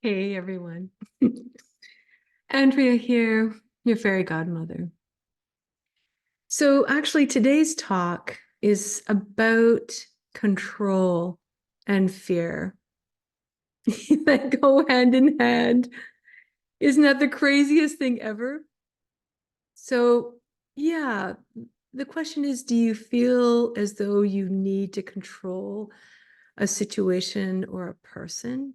Hey everyone. Andrea here, your fairy godmother. So actually today's talk is about control and fear that go hand in hand. Isn't that the craziest thing ever? So yeah, the question is, do you feel as though you need to control a situation or a person?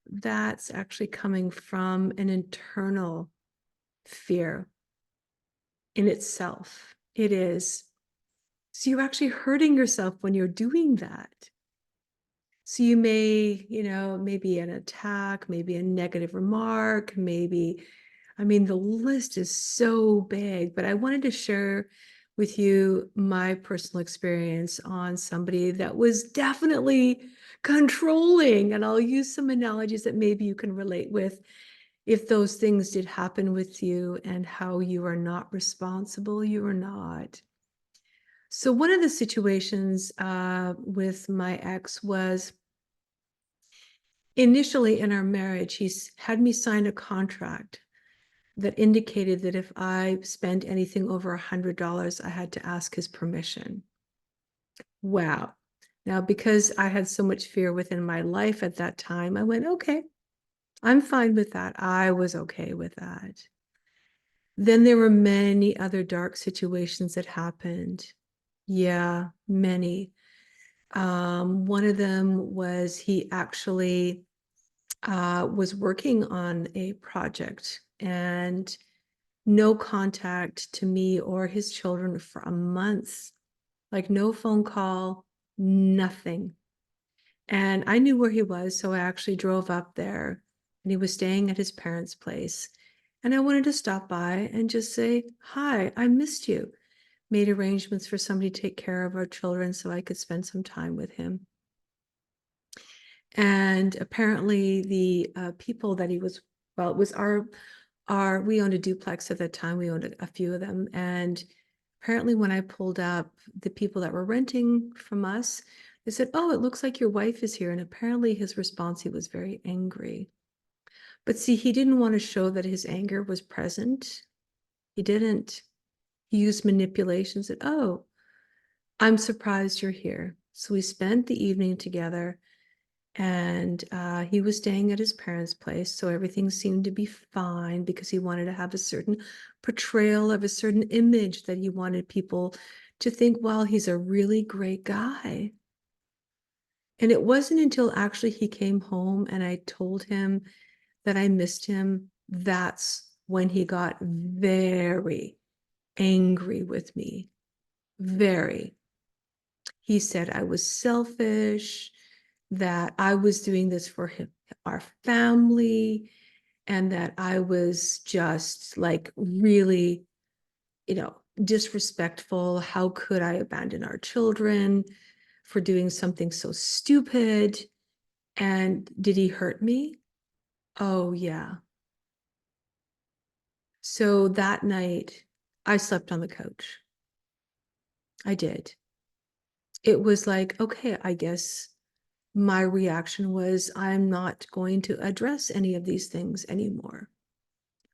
That's actually coming from an internal fear in itself. It is. So you're actually hurting yourself when you're doing that. So you may, maybe an attack, maybe a negative remark, maybe, the list is so big, but I wanted to share with you my personal experience on somebody that was definitely controlling. And I'll use some analogies that maybe you can relate with if those things did happen with you and how you are not responsible. You are not. So one of the situations with my ex was initially in our marriage, he's had me sign a contract that indicated that if I spent anything over $100, I had to ask his permission. Wow. Now, because I had so much fear within my life at that time, I went, okay, I'm fine with that. I was okay with that. Then there were many other dark situations that happened. Yeah, many. One of them was he actually was working on a project and no contact to me or his children for a month, like no phone call, nothing. And I knew where he was, so I actually drove up there and he was staying at his parents' place. And I wanted to stop by and just say, hi, I missed you. Made arrangements for somebody to take care of our children so I could spend some time with him. And apparently the people that he was, well, it was we owned a duplex at that time. We owned a few of them. And apparently when I pulled up, the people that were renting from us, they said, oh, it looks like your wife is here. And apparently his response, he was very angry. But see, he didn't want to show that his anger was present. He didn't. He used manipulation, said, oh, I'm surprised you're here. So we spent the evening together and he was staying at his parents' place. So everything seemed to be fine because he wanted to have a certain portrayal of a certain image that he wanted people to think, well, he's a really great guy. And it wasn't until actually he came home and I told him that I missed him, that's when he got very angry with me. Very. He said I was selfish, that I was doing this for him, our family, and that I was just like really, disrespectful. How could I abandon our children for doing something so stupid? And did he hurt me? Oh, yeah. So that night, I slept on the couch. I did. It was like, okay, I guess my reaction was, I'm not going to address any of these things anymore.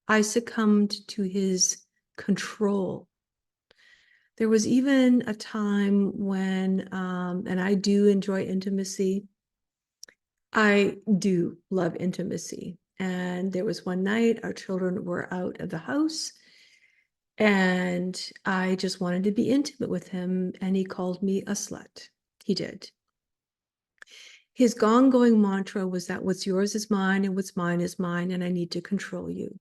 I succumbed to his control. There was even a time when, and I do enjoy intimacy. I do love intimacy. And there was one night our children were out of the house and I just wanted to be intimate with him. And he called me a slut. He did. His ongoing mantra was that what's yours is mine and what's mine is mine, and I need to control you.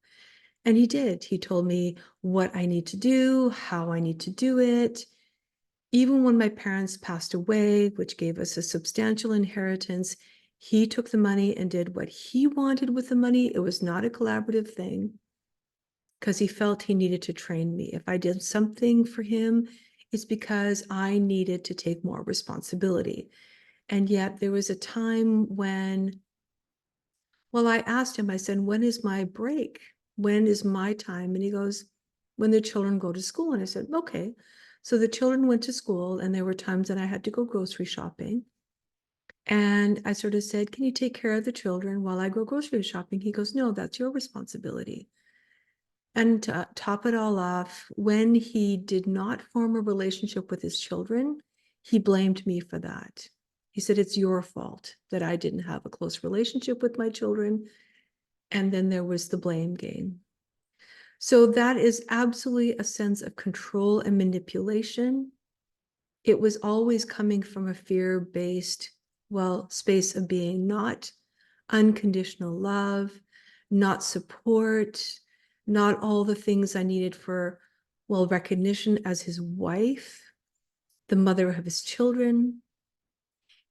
And he did. He told me what I need to do, how I need to do it. Even when my parents passed away, which gave us a substantial inheritance, he took the money and did what he wanted with the money. It was not a collaborative thing because he felt he needed to train me. If I did something for him, it's because I needed to take more responsibility. And yet there was a time when, well, I asked him, I said, when is my break? When is my time? And he goes, when the children go to school. And I said, okay. So the children went to school and there were times that I had to go grocery shopping. And I sort of said, can you take care of the children while I go grocery shopping? He goes, no, that's your responsibility. And to top it all off, when he did not form a relationship with his children, he blamed me for that. He said, it's your fault that I didn't have a close relationship with my children. And then there was the blame game. So that is absolutely a sense of control and manipulation. It was always coming from a fear-based, space of being, not unconditional love, not support, not all the things I needed for, recognition as his wife, the mother of his children,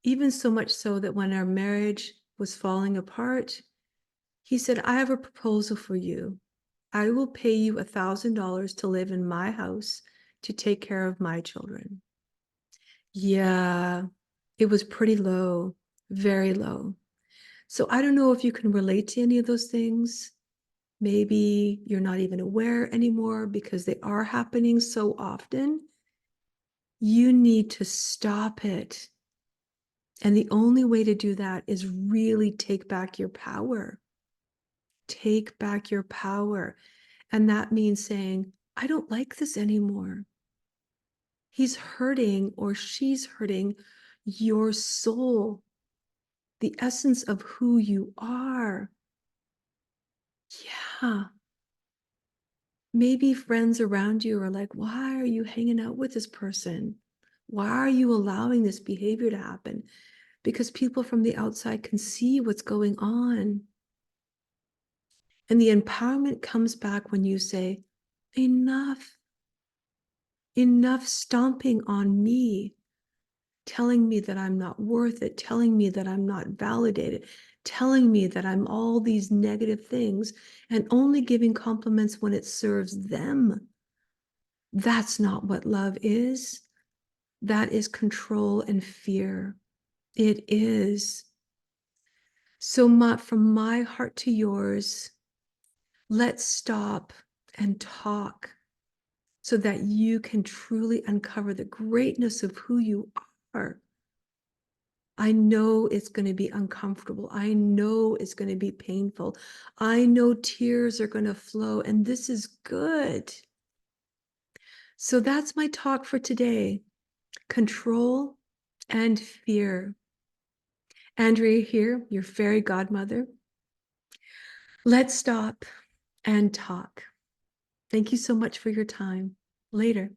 even so much so that when our marriage was falling apart, he said, I have a proposal for you. I will pay you $1,000 to live in my house to take care of my children. Yeah, it was pretty low, very low. So I don't know if you can relate to any of those things. Maybe you're not even aware anymore because they are happening so often. You need to stop it. And the only way to do that is really take back your power. Take back your power. And that means saying, I don't like this anymore. He's hurting or she's hurting your soul, the essence of who you are. Yeah. Maybe friends around you are like, why are you hanging out with this person? Why are you allowing this behavior to happen? Because people from the outside can see what's going on. And the empowerment comes back when you say, enough, enough stomping on me, telling me that I'm not worth it, telling me that I'm not validated, telling me that I'm all these negative things, and only giving compliments when it serves them. That's not what love is. That is control and fear. It is. So from my heart to yours, let's stop and talk so that you can truly uncover the greatness of who you are. I know it's going to be uncomfortable. I know it's going to be painful. I know tears are going to flow, and this is good. So that's my talk for today. Control and fear. Andrea here, your fairy godmother. Let's stop and talk. Thank you so much for your time. Later.